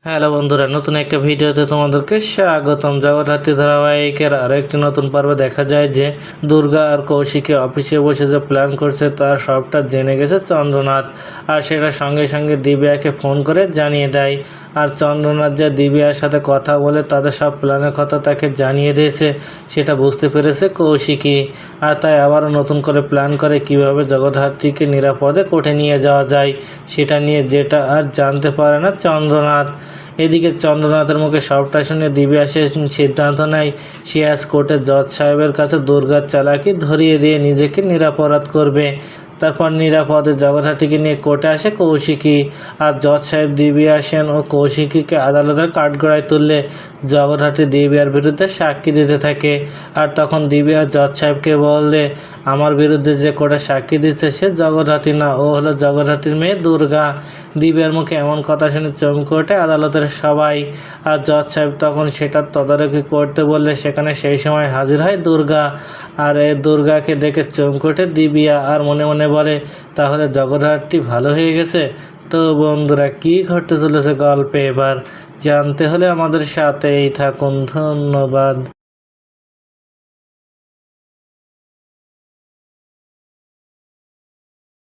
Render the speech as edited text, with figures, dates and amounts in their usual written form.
Hello বন্ধুরা, নতুন একটা ভিডিওতে তোমাদেরকে স্বাগতম। জগদ্ধাত্রী ধারাবাহিকের আরও একটি নতুন পর্বে দেখা যায় যে দুর্গা আর কৌশিকী অফিসে বসে যে প্ল্যান করছে তার সবটা জেনে গেছে চন্দ্রনাথ, আর সেটা সঙ্গে সঙ্গে দিব্যাকে ফোন করে জানিয়ে দেয়। আর চন্দ্রনাথ যে দিব্যার সাথে কথা বলে তাদের সব প্ল্যানের কথা তাকে জানিয়ে দিয়েছে, সেটা বুঝতে পেরেছে কৌশিকী। আর তাই আবারও নতুন করে প্ল্যান করে কিভাবে জগদ্ধাত্রীকে নিরাপদে কোর্টে নিয়ে যাওয়া যায় সেটা নিয়ে, যেটা আর জানতে পারে না চন্দ্রনাথ। এদিকে চন্দ্রনাথের মুখে সবটা শুনে দিব্যা সে সিদ্ধান্ত নেয় সে আজ কোর্টে জজ সাহেবের কাছে দুর্গার চালাকি ধরিয়ে দিয়ে নিজেকে নিরাপরাধ করবে। তারপর নিরাপদে জগদ্ধাত্রীকে নিয়ে কোর্টে আসে কৌশিকী, আর জজ সাহেব দিব্যা সেন ও কৌশিকীকে আদালতের কাঠগড়ায় তুললে জগদ্ধাত্রী দিব্যার বিরুদ্ধে সাক্ষী দিতে থাকে। আর তখন দিব্যা জজ সাহেবকে বললে, আমার বিরুদ্ধে যে কোর্টে সাক্ষী দিচ্ছে সে জগদ্ধাত্রী না, ও হলো জগদ্ধাত্রীর মেয়ে দুর্গা। দিব্যার মুখে এমন কথা শুনে চমকে ওঠে আদালতের সবাই। আর জজ সাহেব তখন সেটার তদারকি করতে বললে সেখানে সেই সময় হাজির হয় দুর্গা। আর এই দুর্গাকে দেখে চমকে ওঠে দিব্যা আর মনে মনে বলে, তাহলে জগদ্ধাত্রী ভালো হয়ে গেছে। তো বন্ধুরা, কী ঘটতে চলেছে গল্পে এবার জানতে হলে আমাদের সাথেই থাকুন। ধন্যবাদ।